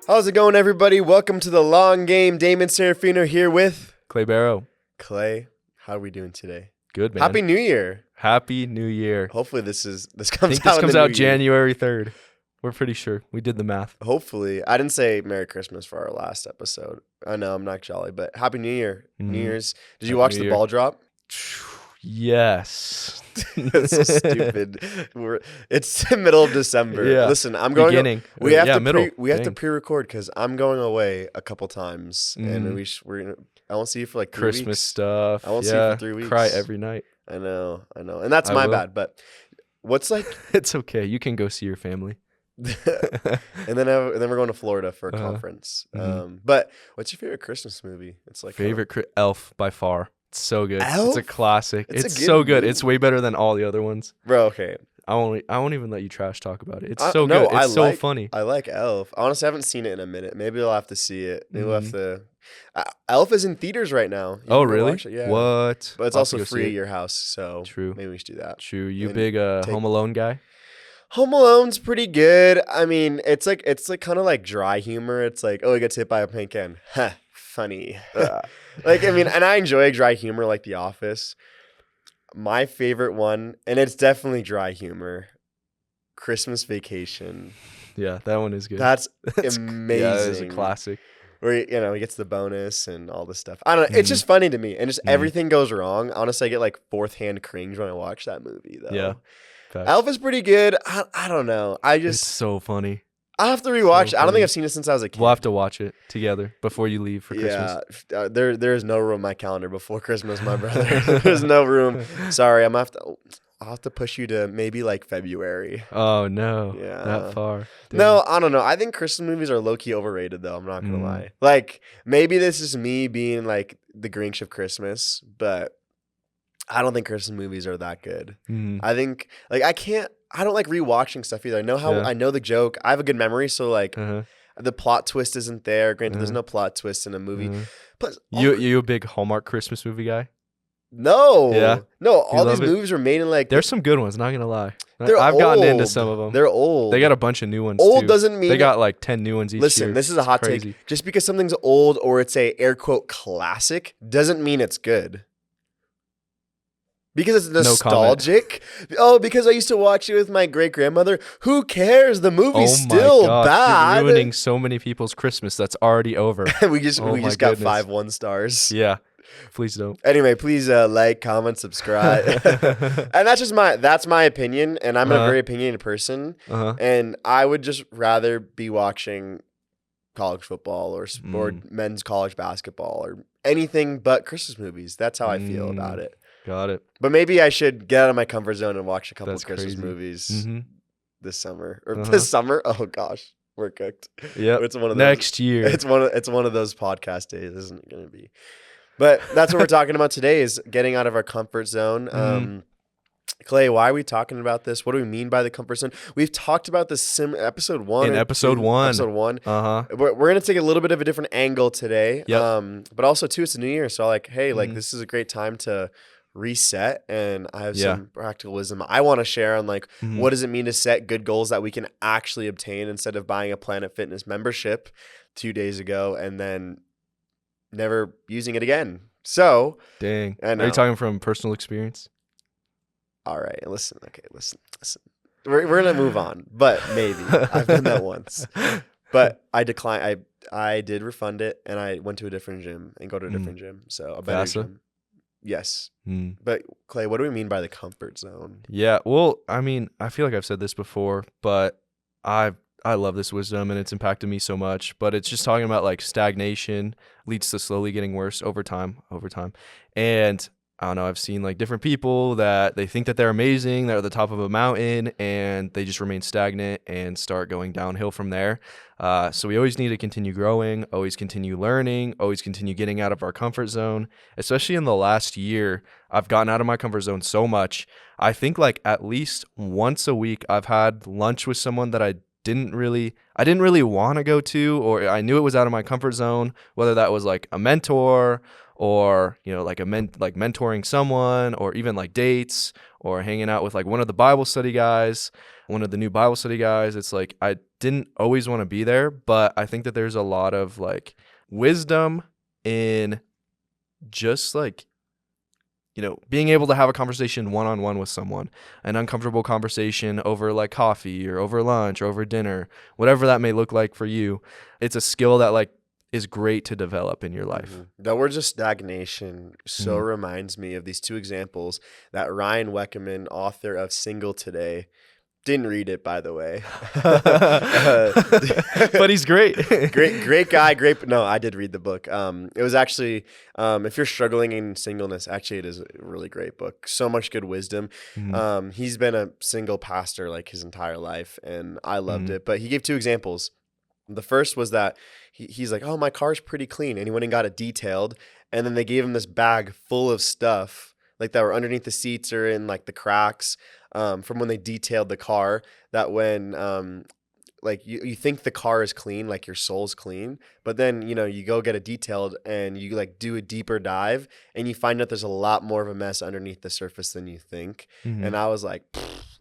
How's it going, everybody? Welcome to the long game. Damon Serafino here with Clay Barrow. Clay. How are we doing today? Good, man. Happy New Year. Happy New Year. Hopefully this I comes think out this in comes the out new year. January 3rd. We're pretty sure. We did the math. Hopefully. I didn't say Merry Christmas for our last episode. I know I'm not jolly, but Happy New Year. New Mhm. Year's. Did you Happy watch New the Year. ball drop? Yes. That's so stupid. It's the middle of December. Yeah. Listen, I'm going. Beginning. We have to middle. we have to Dang. pre-record because I'm going away a couple times, and Mhm. we're gonna. I won't see you for like 3 Christmas weeks. stuff. I won't see you for 3 weeks. Cry every night. I know, and that's I my will. bad. But what's like, It's okay. You can go see your family. and then we're going to Florida for a Uh-huh. conference. Mhm. But what's your favorite Christmas movie? It's like Favorite Elf by far. It's so good. It's Elf? a classic. It's a It's good so good. movie. It's way better than all the other ones. bro. Okay, I won't even let you trash talk about it. It's I- so no, good. I It's so like- funny. I like Elf. Honestly, I haven't seen it in a minute. Maybe I'll have to see it. Maybe we'll have Mhm. to. Elf is in theaters right now. You Oh, can go really? watch it, yeah. What? But it's I'll have also to go see free at it. your house, so True. maybe we should do that. True. You And big take- Home Alone guy? Home Alone's pretty good. I mean, it's like kind of like dry humor. It's like, oh, he gets hit by a paint can. Ha, funny. Like, I mean, and I enjoy dry humor like The Office. My favorite one, and it's definitely dry humor, Christmas Vacation. Yeah, that one is good. That's That's- amazing. Yeah, that is a classic. Where he gets the bonus and all this stuff. I don't know. It's just funny to me, and just Mhm. everything goes wrong. Honestly, I get like fourth hand cringe when I watch that movie, though. Yeah. Facts. Elf is pretty good. I don't know. It's so funny. I'll have to rewatch. so I don't funny. think I've seen it since I was a kid. We'll have to watch it together before you leave for Christmas. Yeah, there is no room in my calendar before Christmas, my brother. There's no room. Sorry, I'll have to push you to maybe like February. Oh no. Yeah. That far. No, I don't know. I think Christmas movies are low key overrated, though. I'm not gonna Mm. lie. Like maybe this is me being like the Grinch of Christmas, but I don't think Christmas movies are that good. Mhm. I think like I don't like rewatching stuff either. I know how Yeah. I know the joke. I have a good memory, so like Uh-huh. the plot twist isn't there. Granted, there's Uh-huh. no plot twist in a movie. Uh-huh. Plus, You a big Hallmark Christmas movie guy? no, Yeah? no. All these love it? movies are made in like There's some good ones, not gonna lie. they're I've gotten into old. some of them. They're old. They got a bunch of new ones old too. doesn't mean They got like 10 new ones each Listen, year. this is a hot Crazy. take. Just because something's old or it's a air quote classic doesn't mean it's good. Because it's No comment. nostalgic. Oh, because I used to watch it with my great grandmother. Who cares? The movie's Oh my still gosh, bad. You're ruining so many people's Christmas that's already over. we just Oh my got goodness. 5 1-stars. Yeah. Please don't. Anyway, please like, comment, subscribe. And that's my opinion, and I'm a Uh-huh. very opinionated person, Uh-huh. and I would just rather be watching college football or Mm. men's college basketball or anything but Christmas movies. That's how I feel about it. Got it. But maybe I should get out of my comfort zone and watch a couple That's of Christmas crazy. movies Mm-hmm. this summer or Uh-huh. this summer. Oh gosh, we're cooked. Yep. It's one of those. Next year. It's one of those podcast days, isn't it going to be? But that's what we're talking about today: is getting out of our comfort zone. Mhm. Clay, why are we talking about this? What do we mean by the comfort zone? We've talked about this episode 1. In or episode 2, 1. Episode 1. Uh-huh. We're going to take a little bit of a different angle today. Yep. But also too, it's a new year, so like, hey, like Mhm. this is a great time to reset, and I have Yeah. some practical wisdom I want to share on like Mhm. what does it mean to set good goals that we can actually obtain instead of buying a Planet Fitness membership 2 days ago and then never using it again. So, Dang. I Are know. you talking from personal experience? all right, listen. We're gonna move on, but maybe I've done that once. But I declined. I did refund it, and I went to a different gym and go to a different gym. So a better Vasa? gym. Yes, Mm. but Clay, what do we mean by the comfort zone? Yeah. Well, I mean, I feel like I've said this before, but I love this wisdom and it's impacted me so much. But it's just talking about like stagnation leads to slowly getting worse over time. And I don't know, I've seen like different people that they think that they're amazing, they're at the top of a mountain, and they just remain stagnant and start going downhill from there. So we always need to continue growing, always continue learning, always continue getting out of our comfort zone. Especially in the last year, I've gotten out of my comfort zone so much. I think like at least once a week, I've had lunch with someone that I didn't really want to go to, or I knew it was out of my comfort zone, whether that was like a mentor or like like mentoring someone, or even like dates, or hanging out with like one of the Bible study guys, one of the new Bible study guys. It's like I didn't always want to be there, but I think that there's a lot of like wisdom in just like being able to have a conversation one-on-one with someone, an uncomfortable conversation over like coffee or over lunch or over dinner, whatever that may look like for you. It's a skill that like is great to develop in your life. The word just stagnation so Mhm. reminds me of these two examples that Ryan Weckerman, author of Single Today, didn't read it, by the way. But he's great. Great guy. Great. No, I did read the book. It was actually, if you're struggling in singleness, actually, it is a really great book. So much good wisdom. Mhm. He's been a single pastor like his entire life, and I loved Mhm. it. But he gave two examples. The first was that he's like, oh, my car's pretty clean. And he went and got it detailed. And then they gave him this bag full of stuff like that were underneath the seats or in like the cracks from when they detailed the car. That when like you think the car is clean, like your soul's clean, but then you go get it detailed and you like do a deeper dive and you find out there's a lot more of a mess underneath the surface than you think. And Mhm. I was like,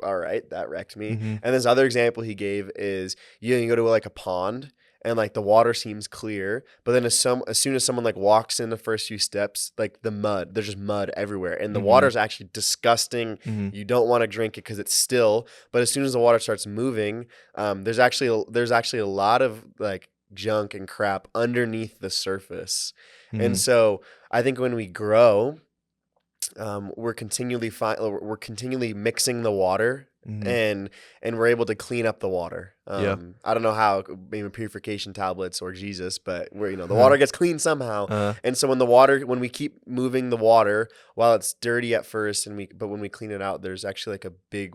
all right, that wrecked me. Mhm. And this other example he gave is you go to like a pond and like the water seems clear, but then as soon as someone like walks in the first few steps, like there's just mud everywhere, and the Mhm. water's actually disgusting. Mhm. You don't want to drink it because it's still. But as soon as the water starts moving, there's actually a lot of like junk and crap underneath the surface, and Mhm. so I think when we grow, we're continually mixing the water Mhm. and we're able to clean up the water. Yeah. I don't know how, maybe purification tablets or Jesus, but where the water gets clean somehow. Uh, And so when we keep moving the water while it's dirty at first, but when we clean it out, there's actually like a big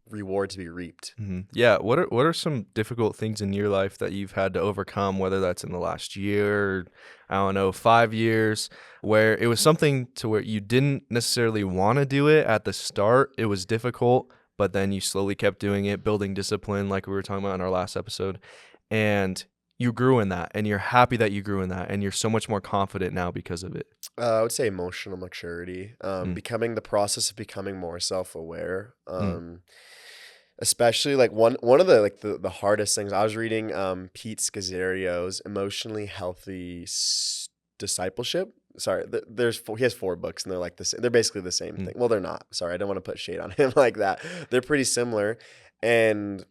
reward to be reaped. Yeah. What are some difficult things in your life that you've had to overcome, whether that's in the last year, or, I don't know, 5 years, where it was something to where you didn't necessarily want to do it at the start. It was difficult, but then you slowly kept doing it, building discipline, like we were talking about in our last episode, and you grew in that, and you're happy that you grew in that, and you're so much more confident now because of it. I would say emotional maturity, Mm, becoming the process of becoming more self-aware. mm, Especially like one of the like the hardest things I was reading, Pete Scazzario's Emotionally Healthy Discipleship. Sorry, he has 4 books and they're like this. They're basically the same mm, thing. Well, they're not. Sorry, I don't want to put shade on him like that. They're pretty similar, and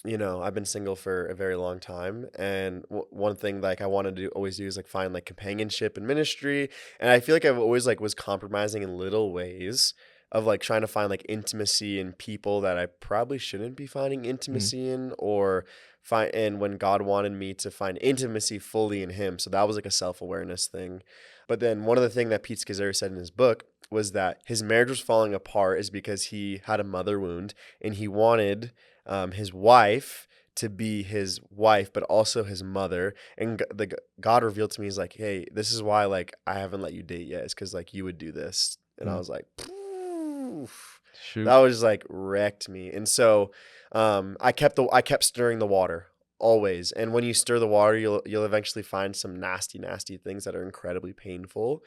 I've been single for a very long time, and one thing like I wanted to always do is like find like companionship in ministry, and I feel like I've always like was compromising in little ways of like trying to find like intimacy in people that I probably shouldn't be finding mm, intimacy in, or find and when God wanted me to find intimacy fully in Him, so that was like a self-awareness thing. But then one of the thing that Pete Scazzero said in his book was that his marriage was falling apart is because he had a mother wound and he wanted his wife to be his wife, but also his mother. And God revealed to me, he's like, hey, this is why like I haven't let you date yet. It's because like you would do this. And I mm. was like, poof. Shoot. That was like wrecked me. And so I kept stirring the water always. And when you stir the water, you'll eventually find some nasty, nasty things that are incredibly painful.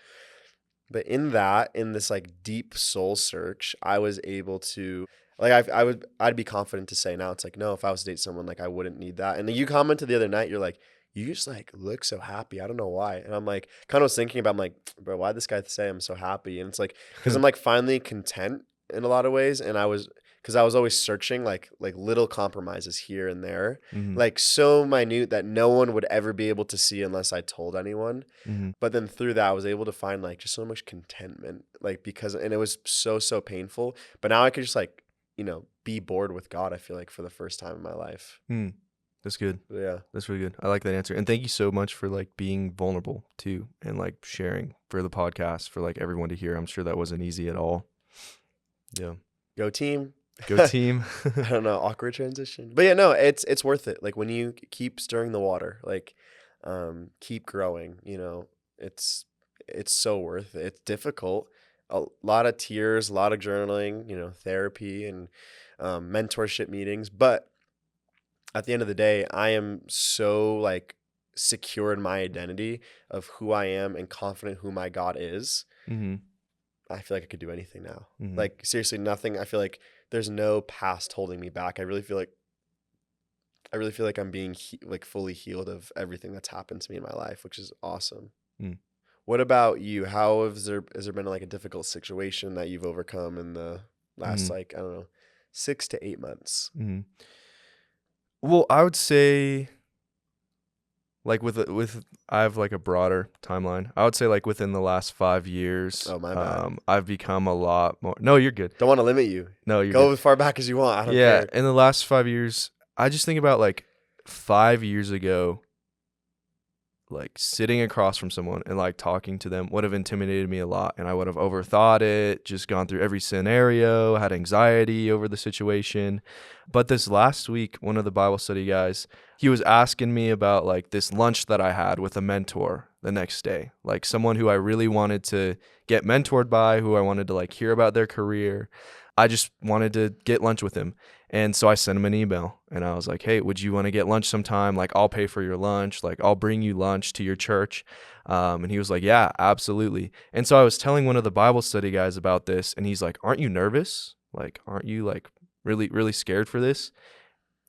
But in this like deep soul search, I was able to like I'd be confident to say now it's like no, if I was to date someone like I wouldn't need that. And then you commented the other night, you're like, you just like look so happy. I don't know why. And I'm like kind of was thinking about I'm like, bro, why'd this guy say I'm so happy? And it's like because I'm like finally content in a lot of ways. And because I was always searching like little compromises here and there, Mhm, like so minute that no one would ever be able to see unless I told anyone. mhm, But then through that, I was able to find like just so much contentment, like and it was so painful. But now I could just like, be bored with God, I feel like for the first time in my life. mm. That's good. But yeah. That's really good. I like that answer. And thank you so much for like being vulnerable too, and like sharing for the podcast for like everyone to hear. I'm sure that wasn't easy at all. Yeah. Go team. Go team. I don't know, awkward transition. But yeah, no, it's worth it. Like when you keep stirring the water, like keep growing, it's so worth it. It's difficult. A lot of tears, a lot of journaling, therapy and mentorship meetings, but at the end of the day, I am so like secure in my identity of who I am and confident who my God is, Mm-hmm. I feel like I could do anything now. Mm-hmm. Like seriously, nothing. I feel like there's no past holding me back. I really feel like I'm being like fully healed of everything that's happened to me in my life, which is awesome. Mm. What about you? How has there been like a difficult situation that you've overcome in the last Mm-hmm. like I don't know 6 to 8 months? Mm-hmm. Well, I would say like with I have like a broader timeline. I would say like within the last 5 years, Oh, my bad. I've become a lot more. No, you're good. Don't want to limit you. No, you're Go good. as far back as you want. I don't Yeah, care. in the last 5 years, I just think about like 5 years ago, like sitting across from someone and like talking to them would have intimidated me a lot, and I would have overthought it, just gone through every scenario, had anxiety over the situation. But this last week, one of the Bible study guys, he was asking me about like this lunch that I had with a mentor the next day, like someone who I really wanted to get mentored by, who I wanted to like hear about their career. I just wanted to get lunch with him. And so I sent him an email and I was like, hey, would you want to get lunch sometime? Like, I'll pay for your lunch. Like, I'll bring you lunch to your church. And he was like, yeah, absolutely. And so I was telling one of the Bible study guys about this, and he's like, aren't you nervous? Like, aren't you like really, really scared for this?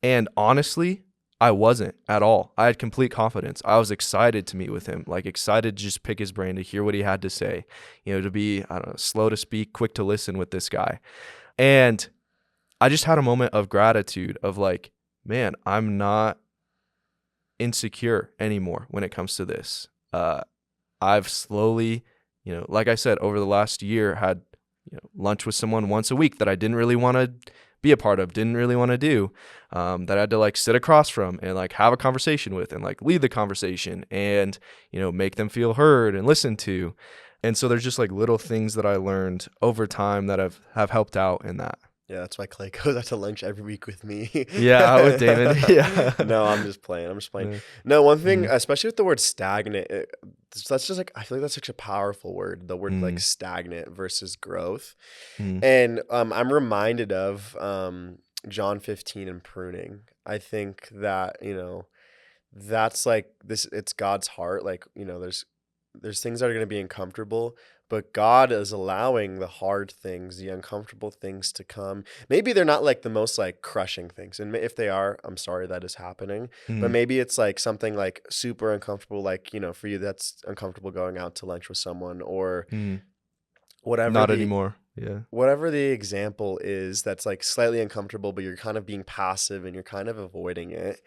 And honestly, I wasn't at all. I had complete confidence. I was excited to meet with him, like excited to just pick his brain, to hear what he had to say, to be, I don't know, slow to speak, quick to listen with this guy. And I just had a moment of gratitude of like, man, I'm not insecure anymore when it comes to this. I've slowly, like I said, over the last year, had lunch with someone once a week that I didn't really want to be a part of, didn't really want to do, that I had to like sit across from and like have a conversation with and like lead the conversation and, make them feel heard and listened to. And so there's just like little things that I learned over time that have helped out in that. Yeah, that's why Clay goes out to lunch every week with me. Yeah, out with Damon. Yeah. No, I'm just playing. I'm just playing. Yeah. No, one thing, Mhm. especially with the word stagnant, that's just like, I feel like that's such a powerful word, the word like Mhm. stagnant versus growth. Mhm. And I'm reminded of John 15 and pruning. I think that, that's like this, it's God's heart. Like, there's things that are going to be uncomfortable, but God is allowing the hard things, the uncomfortable things to come. Maybe they're not like the most like crushing things. And if they are, I'm sorry that is happening. But Mhm. maybe it's like something like super uncomfortable, like, for you, that's uncomfortable going out to lunch with someone or Mhm. whatever Not the anymore. Yeah. whatever the example is that's like slightly uncomfortable, but you're kind of being passive and you're kind of avoiding it.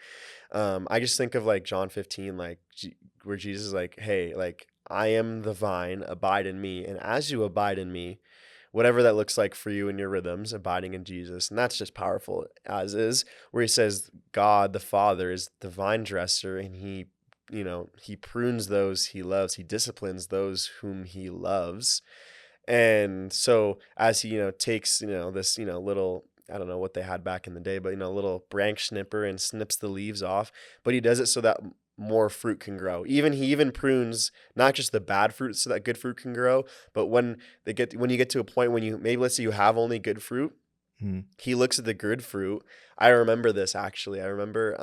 I just think of like John 15, like where Jesus is like, hey, like I am the vine, abide in me. And as you abide in me, whatever that looks like for you and your rhythms, abiding in Jesus. And that's just powerful as is, where he says God, the Father, is the vine dresser and he prunes those he loves. He disciplines those whom he loves. And so as he, takes, this, little, I don't know what they had back in the day, but, little branch snipper and snips the leaves off, but he does it so that more fruit can grow. He even prunes not just the bad fruit so that good fruit can grow, but when you get to a point when maybe let's say you have only good fruit, Mhm. he looks at the good fruit. I remember this actually. I remember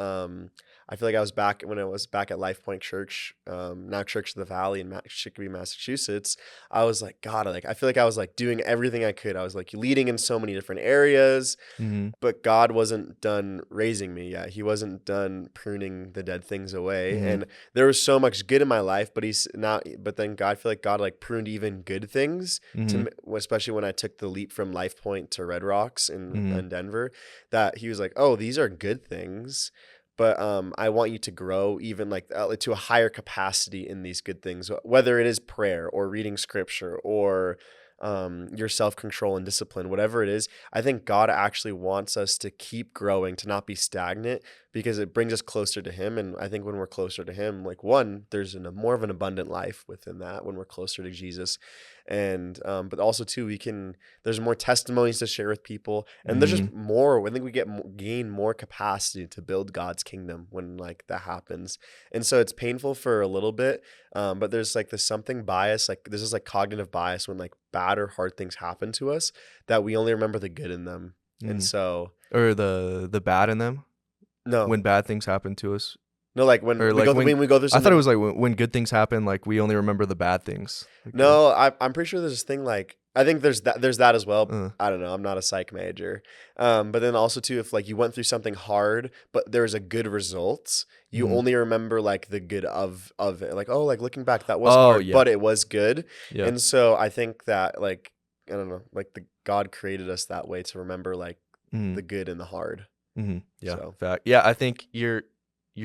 I feel like I was back when I was back at Life Point Church, now Church of the Valley in Chicopee, Massachusetts. I was like, God, I feel like I was like doing everything I could. I was like leading in so many different areas, Mhm. but God wasn't done raising me yet. He wasn't done pruning the dead things away. Mhm. And there was so much good in my life, but he's not, but then I feel like God like pruned even good things Mhm. especially when I took the leap from Life Point to Red Rocks in Mhm. Denver, that he was like, oh, these are good things. But I want you to grow even like to a higher capacity in these good things, whether it is prayer or reading scripture or your self-control and discipline, whatever it is. I think God actually wants us to keep growing, to not be stagnant, because it brings us closer to him. And I think when we're closer to him, like there's more of an abundant life within that when we're closer to Jesus. And but also too, there's more testimonies to share with people, and there's just more. I think we gain more capacity to build God's kingdom when like that happens. And so it's painful for a little bit, but there's like this something bias, like this is like cognitive bias when like bad or hard things happen to us, that we only remember the good in them. And Mhm. so Or the bad in them no, when bad things happen to us. No, like when Or we like go through, when we go through I thought something. it was like when good things happen, like we only remember the bad things. Like No, I'm pretty sure there's this thing like I think there's that as well. uh, I don't know. I'm not a psych major, but then also too, if like you went through something hard, but there's a good result, you mhm. only remember like the good of it. Like, oh, like looking back, that was Oh hard, yeah, but it was good. yeah, And so I think that like I don't know, like the God created us that way to remember like mhm, the good and the hard. yeah. So Fact. Yeah, I think you're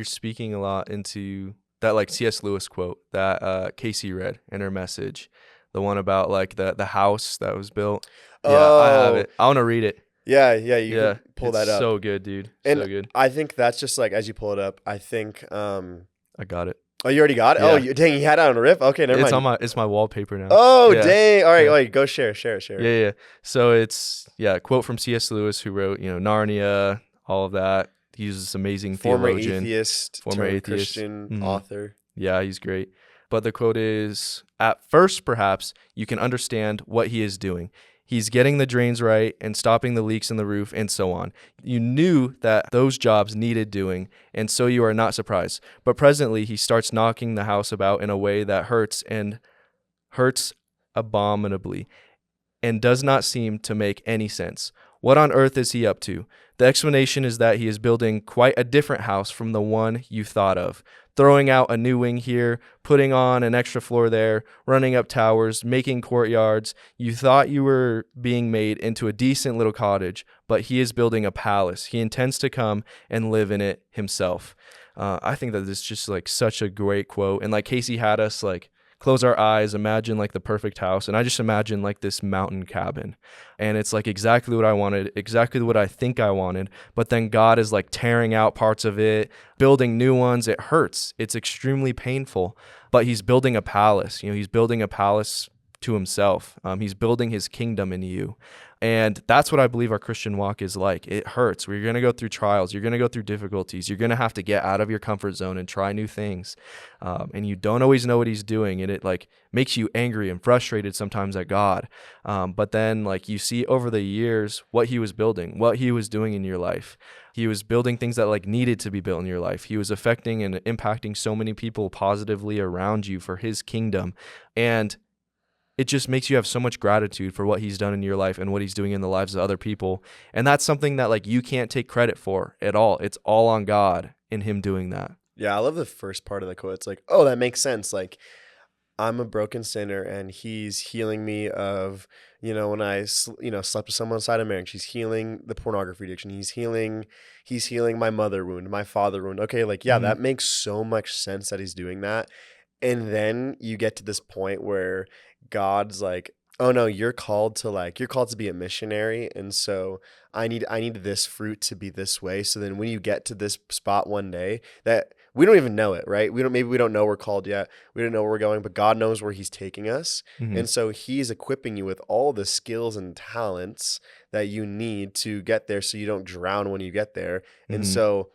speaking a lot into that like C.S. Lewis quote that Casey read in her message, the one about like the house that was built. Yeah, I have oh it. I want to read it. yeah, yeah, you Yeah, can pull it's that up. so good, dude. And So good. I think that's just like as you pull it up, I think I got it. oh, you already got it? Oh, Yeah, dang, you had it on a rip? Okay, never mind. it's my wallpaper now. Oh, Yeah, dang. All right, yeah. wait, go share Yeah, it. yeah. So it's a quote from C.S. Lewis, who wrote, Narnia, all of that. He's this amazing Former theologian, atheist former turned atheist. Christian Hmm. author. Yeah, he's great. But the quote is, "At first, perhaps you can understand what he is doing. He's getting the drains right and stopping the leaks in the roof and so on. You knew that those jobs needed doing, and so you are not surprised. But presently, he starts knocking the house about in a way that hurts abominably, and does not seem to make any sense. What on earth is he up to? The explanation is that he is building quite a different house from the one you thought of, throwing out a new wing here, putting on an extra floor there, running up towers, making courtyards. You thought you were being made into a decent little cottage, but he is building a palace. He intends to come and live in it himself." I think that this is just like such a great quote. And like Casey had us like close our eyes, imagine like the perfect house. And I just imagine like this mountain cabin. And it's like exactly what I wanted, exactly what I think I wanted. But then God is like tearing out parts of it, building new ones. It hurts. It's extremely painful. But he's building a palace. He's building a palace to himself. He's building his kingdom in you. And that's what I believe our Christian walk is like. It hurts. You're going to go through trials. You're going to go through difficulties. You're going to have to get out of your comfort zone and try new things. And you don't always know what he's doing. And it like makes you angry and frustrated sometimes at God. But then like you see over the years what he was building, what he was doing in your life. He was building things that like needed to be built in your life. He was affecting and impacting so many people positively around you for his kingdom. And it just makes you have so much gratitude for what he's done in your life and what he's doing in the lives of other people. And that's something that like you can't take credit for at all. It's all on God in him doing that. Yeah, I love the first part of the quote. It's like, oh, that makes sense. Like, I'm a broken sinner and he's healing me of, when I, slept with someone outside of marriage. He's healing the pornography addiction. He's healing my mother wound, my father wound. Okay, like, yeah, Mhm. that makes so much sense that he's doing that. And then you get to this point where God's like, "Oh no, you're called to be a missionary, and so I need this fruit to be this way." So then when you get to this spot one day that we don't even know it, right? We don't know we're called yet. We don't know where we're going, but God knows where he's taking us. Mhm. And so he's equipping you with all the skills and talents that you need to get there so you don't drown when you get there. And Mhm. so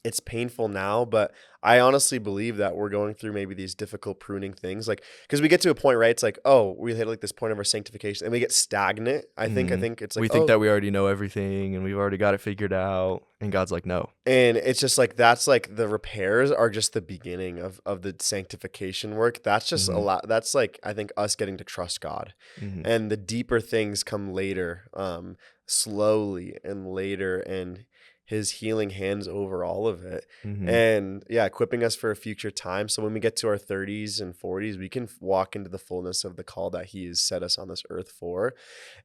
it's painful now, but I honestly believe that we're going through maybe these difficult pruning things, like because we get to a point, right? It's like, oh, we hit like this point of our sanctification, and we get stagnant. I think Mhm. it's like, We think oh, that we already know everything and we've already got it figured out. And God's like, no. and it's just like that's like the repairs are just the beginning of the sanctification work. That's just a Mhm. lot. That's like I think us getting to trust God, Mhm. and the deeper things come later, slowly and later, and his healing hands over all of it. Mhm. And yeah, equipping us for a future time. So when we get to our 30s and 40s, we can walk into the fullness of the call that he has set us on this earth for.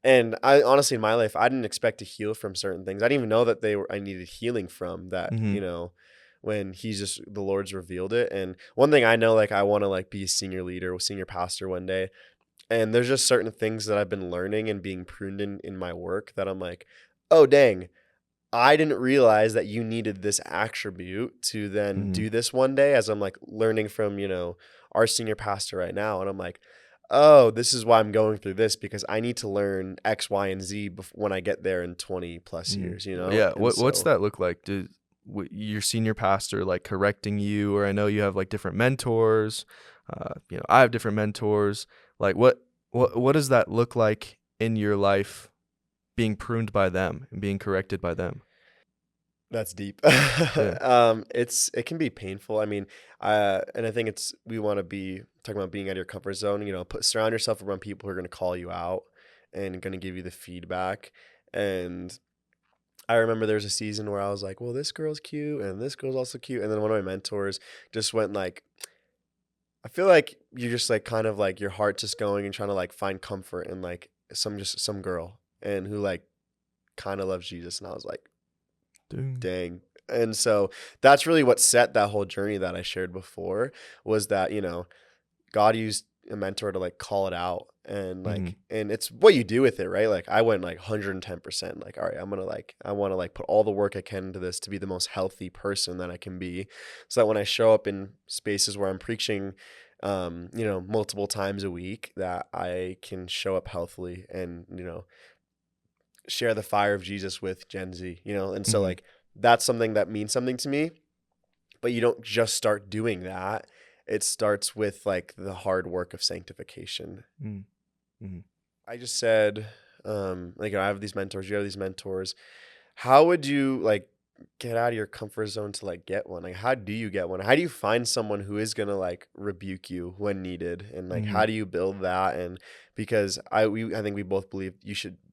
And I honestly, in my life, I didn't expect to heal from certain things. I didn't even know that I needed healing from that, Mhm. when the Lord's revealed it. And one thing I know, like I want to like be a senior leader, senior pastor one day. And there's just certain things that I've been learning and being pruned in my work that I'm like, oh dang, I didn't realize that you needed this attribute to then Mhm. do this one day, as I'm like learning from, our senior pastor right now. And I'm like, oh, this is why I'm going through this, because I need to learn X, Y, and Z when I get there in 20 plus Mhm. years, Yeah. And What's so, that look like? Your senior pastor like correcting you, or I know you have like different mentors. I have different mentors. Like what does that look like in your life, being pruned by them and being corrected by them? That's deep. Yeah. It can be painful. I mean, and I think we want to be talking about being out of your comfort zone. Surround yourself around people who are going to call you out and going to give you the feedback. And I remember there was a season where I was like, well, this girl's cute and this girl's also cute. And then one of my mentors just went like, I feel like you're just like kind of like your heart just going and trying to like find comfort in like some girl and who like kind of loves Jesus. And I was like, Dang. dang. And so that's really what set that whole journey that I shared before, was that, God used a mentor to like call it out, and like Mhm. and it's what you do with it, right? Like I went like 110%, like, all right, I want to like put all the work I can into this to be the most healthy person that I can be, so that when I show up in spaces where I'm preaching multiple times a week, that I can show up healthily and share the fire of Jesus with Gen Z, and so Mhm. like that's something that means something to me. But you don't just start doing that. It starts with like the hard work of sanctification. Mhm. Mhm. I just said, like, I have these mentors, you have these mentors. How would you like get out of your comfort zone to like get one? Like, how do you get one? How do you find someone who is gonna like rebuke you when needed? And like, Mhm. how do you build that? And because I think we both believe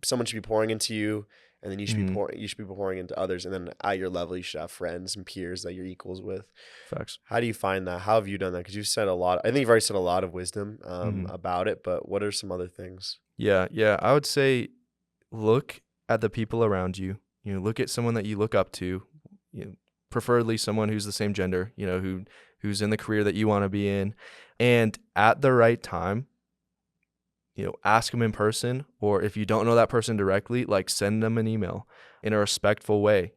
someone should be pouring into you, and then Mhm. you should be pouring into others, and then at your level, you should have friends and peers that you're equals with. Facts. How do you find that? How have you done that? Because you've said a lot. I think you've already said a lot of wisdom Mhm. about it, but what are some other things? Yeah, yeah. I would say look at the people around you. Look at someone that you look up to. Preferably someone who's the same gender. Who's in the career that you want to be in, and at the right time, ask them in person, or if you don't know that person directly, like send them an email in a respectful way.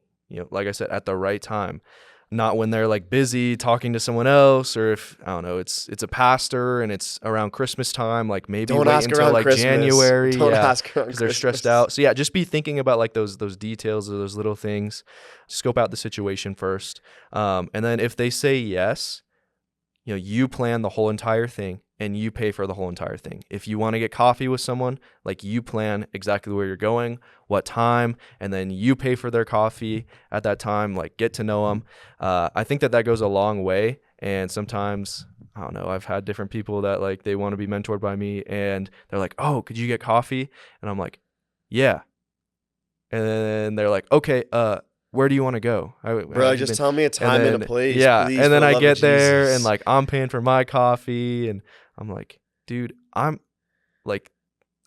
Like I said, at the right time. Not when they're like busy talking to someone else, or if I don't know, it's a pastor and it's around Christmas time, like maybe Don't wait ask until around like Christmas. January, Don't yeah, ask around because they're stressed Christmas. out. So yeah, just be thinking about like those details or those little things. Scope out the situation first, and then if they say yes, you plan the whole entire thing and you pay for the whole entire thing. If you want to get coffee with someone, like you plan exactly where you're going, what time, and then you pay for their coffee at that time, like get to know them. I think that goes a long way. And sometimes, I don't know, I've had different people that like they want to be mentored by me and they're like, oh, could you get coffee? And I'm like, yeah. And then they're like, okay, where do you want to go? Bro, Have you just been? tell me a And time and a then, place, yeah. please, And for then the I love of get there and Jesus. like, I'm paying for my coffee. And I'm like, dude, like,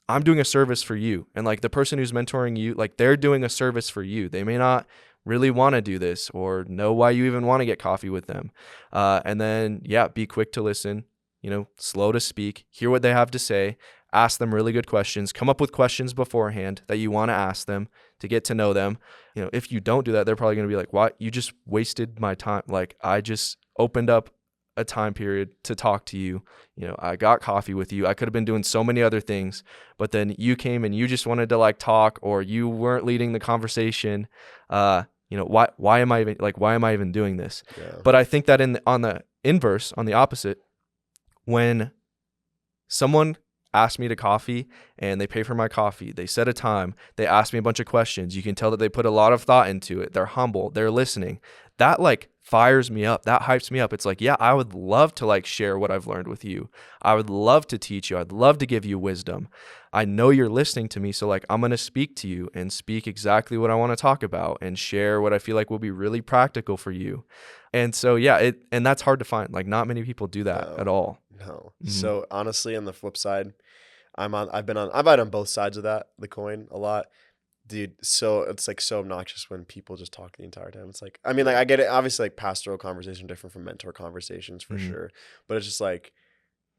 I'm doing a service for you. And like the person who's mentoring you, like they're doing a service for you. They may not really want to do this or know why you even want to get coffee with them. And then, yeah, be quick to listen, slow to speak, hear what they have to say, ask them really good questions, come up with questions beforehand that you want to ask them to get to know them. If you don't do that, they're probably going to be like, what? You just wasted my time. Like I just opened up a time period to talk to you. I got coffee with you. I could have been doing so many other things, but then you came and you just wanted to like talk, or you weren't leading the conversation. Why am I even doing this? Yeah. But I think that on the inverse, on the opposite, when someone asks me to coffee and they pay for my coffee, they set a time, they ask me a bunch of questions, you can tell that they put a lot of thought into it, they're humble, they're listening, that like fires me up, that hypes me up. It's like, yeah, I would love to like share what I've learned with you, I would love to teach you, I'd love to give you wisdom, I know you're listening to me, so like I'm going to speak to you and speak exactly what I want to talk about and share what I feel like will be really practical for you. And so yeah, and that's hard to find, like not many people do that at No, all. no. Mm-hmm. So honestly, on the flip side, I've been on both sides of the coin a lot. Dude, so it's like so obnoxious when people just talk the entire time. It's like, I mean, like I get it. Obviously, like pastoral conversation different from mentor conversations for Mm-hmm. sure. But it's just like,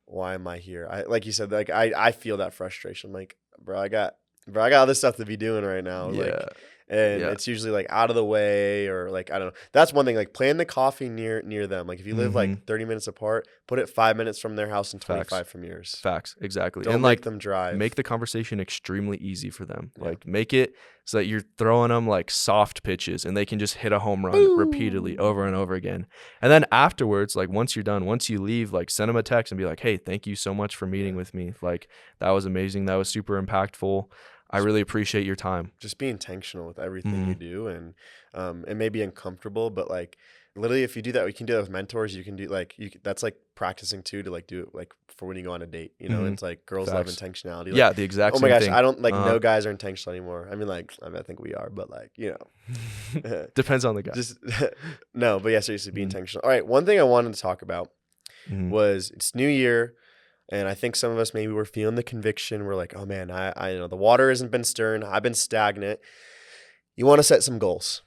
why am I here? Like you said, like I feel that frustration. Like, bro, I got other stuff to be doing right now. Yeah. Like, and Yeah. it's usually like out of the way, or like I don't know. That's one thing. Like plan the coffee near them. Like if you live Mm-hmm. like 30 minutes apart, put it 5 minutes from their house and Facts. 25 from yours. Facts. Exactly. Don't And make like them drive. make the conversation extremely easy for them. Yeah. Like make it so that you're throwing them like soft pitches and they can just hit a home run repeatedly over and over again. And then afterwards, like once you're done, once you leave, like send them a text and be like, hey, thank you so much for meeting with me. Like that was amazing. That was super impactful. I really appreciate your time. Just be intentional with everything you do, and it may be uncomfortable, but like literally if you do that, we can do that with mentors. You can do like that's like practicing too, to like do it like for when you go on a date, you know. It's like girls love Facts. intentionality. Like, Yeah, the exact oh my same gosh, thing. I don't like no guys are intentional anymore. I mean, like I think we are, but like, you know. Depends on the guy. Just no, but yeah, seriously, be intentional. All right, one thing I wanted to talk about was it's New Year, and I think some of us maybe we're feeling the conviction. We're like, oh man, I know the water hasn't been stirring. I've been stagnant. You want to set some goals.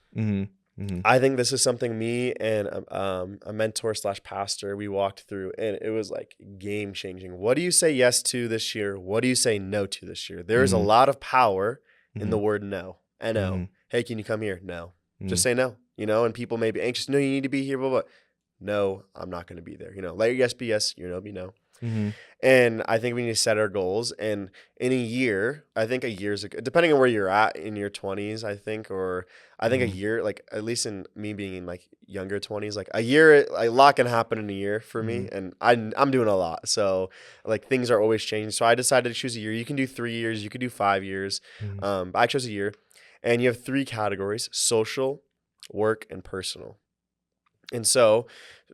I think this is something me and a mentor / pastor, we walked through, and it was like game changing. What do you say yes to this year? What do you say no to this year? There is a lot of power in the word no. N-O. Hey, can you come here? No. Just say no, you know, and people may be anxious. No, you need to be here, blah, blah. No, I'm not going to be there. You know, let your yes be yes, your no be no. And I think we need to set our goals. And in a year, I think a year's ago, depending on where you're at in your 20s, I think, or I think a year, like at least in me being in like younger 20s, like a year, a lot can happen in a year for me. And I'm doing a lot. So like things are always changing. So I decided to choose a year. You can do 3 years, you could do 5 years. But I chose a year. And you have 3 categories: social, work, and personal. And so,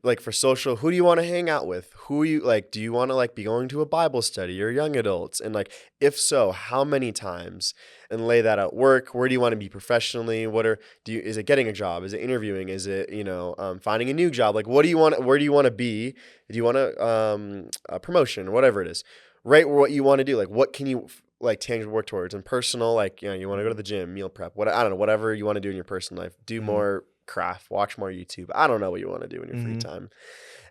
like for social, who do you want to hang out with? Who you like? Do you want to like be going to a Bible study or young adults? And like, if so, how many times? And lay that out. Work. Where do you want to be professionally? Is it getting a job? Is it interviewing? Is it finding a new job? Like, what do you want? Where do you want to be? Do you want a promotion or whatever it is? Right, what you want to do? Like, what can you like tangible work towards? And personal, like you want to go to the gym, meal prep. I don't know, whatever you want to do in your personal life. Do more craft, watch more YouTube. I don't know what you want to do in your free time.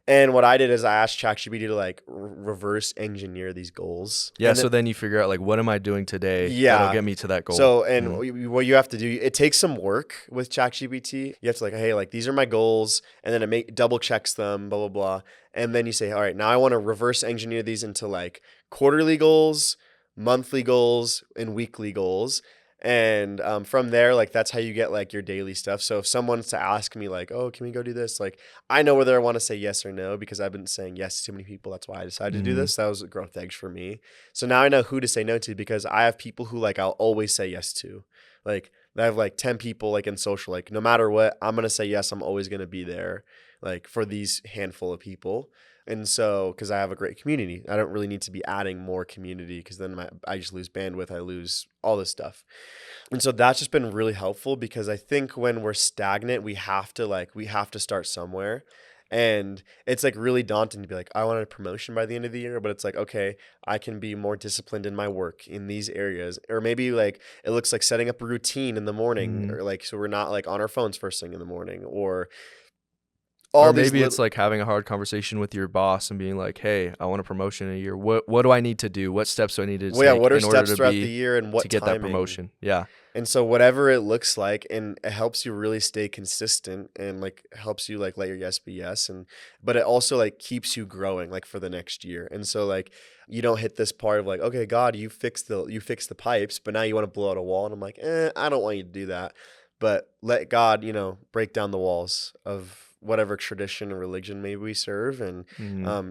And what I did is I asked ChatGPT to like reverse engineer these goals. Yeah, and so then you figure out like, what am I doing today Yeah. that'll get me to that goal? So, and what you have to do, it takes some work with ChatGPT. You have to like, hey, like these are my goals, and then it double checks them, blah, blah, blah. And then you say, all right, now I want to reverse engineer these into like quarterly goals, monthly goals, and weekly goals. And from there, like that's how you get like your daily stuff. So if someone's to ask me like, oh, can we go do this? Like I know whether I want to say yes or no, because I've been saying yes to too many people. That's why I decided to do this. That was a growth edge for me. So now I know who to say no to, because I have people who like I'll always say yes to. Like I have like 10 people like in social, like no matter what, I'm going to say yes. I'm always going to be there like for these handful of people. And so, because I have a great community, I don't really need to be adding more community, because then I just lose bandwidth. I lose all this stuff. And so that's just been really helpful, because I think when we're stagnant, we have to start somewhere. And it's like really daunting to be like, I want a promotion by the end of the year, but it's like, okay, I can be more disciplined in my work in these areas. Or maybe like it looks like setting up a routine in the morning, or like, so we're not like on our phones first thing in the morning, or maybe it's like having a hard conversation with your boss and being like, hey, I want a promotion in a year. What do I need to do? What steps do I need to take what are in order steps to throughout the year, and what to get timing? that promotion? Yeah. And so whatever it looks like, and it helps you really stay consistent, and like helps you like let your yes be yes. But it also like keeps you growing like for the next year. And so like you don't hit this part of like, okay, God, you fixed the pipes, but now you want to blow out a wall. And I'm like, I don't want you to do that. But let God, break down the walls of whatever tradition or religion maybe we serve, and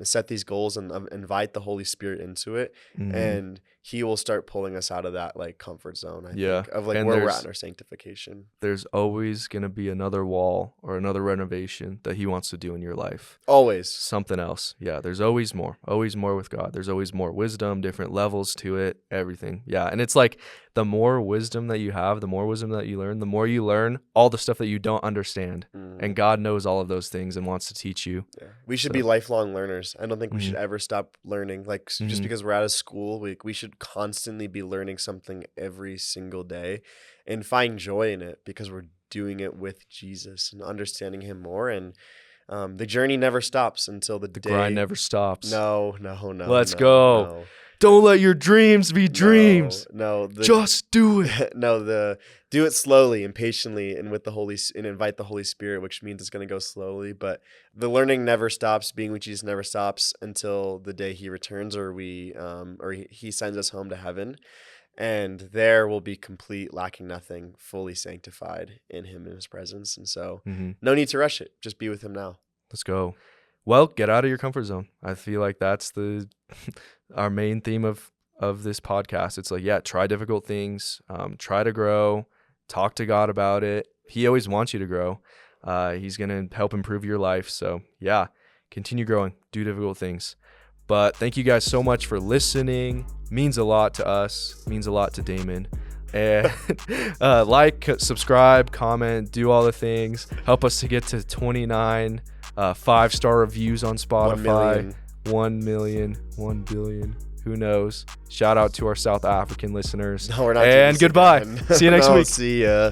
set these goals, and invite the Holy Spirit into it. And he will start pulling us out of that like comfort zone, I think, of like where we're at in our sanctification. There's always going to be another wall or another renovation that he wants to do in your life. Always. Something else. Yeah, there's always more with God. There's always more wisdom, different levels to it, everything. Yeah, and it's like the more wisdom that you have, the more wisdom that you learn, the more you learn all the stuff that you don't understand. And God knows all of those things and wants to teach you. Yeah. We should be lifelong learners. I don't think we should ever stop learning. Like just because we're out of school, we should constantly be learning something every single day, and find joy in it, because we're doing it with Jesus and understanding him more. And the journey never stops until the day. Grind never stops. No. Let's go. No. Don't let your dreams be dreams. No, just do it. Do it slowly and patiently, and and invite the Holy Spirit, which means it's going to go slowly. But the learning never stops. Being with Jesus never stops until the day he returns, or he sends us home to heaven, and there we'll be complete, lacking nothing, fully sanctified in him, in his presence. And so, no need to rush it. Just be with him now. Let's go. Well, get out of your comfort zone. I feel like that's our main theme of of this podcast. It's like, yeah, try difficult things, try to grow, talk to God about it. He always wants you to grow. He's going to help improve your life. So yeah, continue growing, do difficult things. But thank you guys so much for listening. Means a lot to us, means a lot to Damon. And like, subscribe, comment, do all the things. Help us to get to 29 5-star reviews on Spotify. 1 million, 1 billion. Who knows? Shout out to our South African listeners. No, we're not. And goodbye. See you next week. See ya.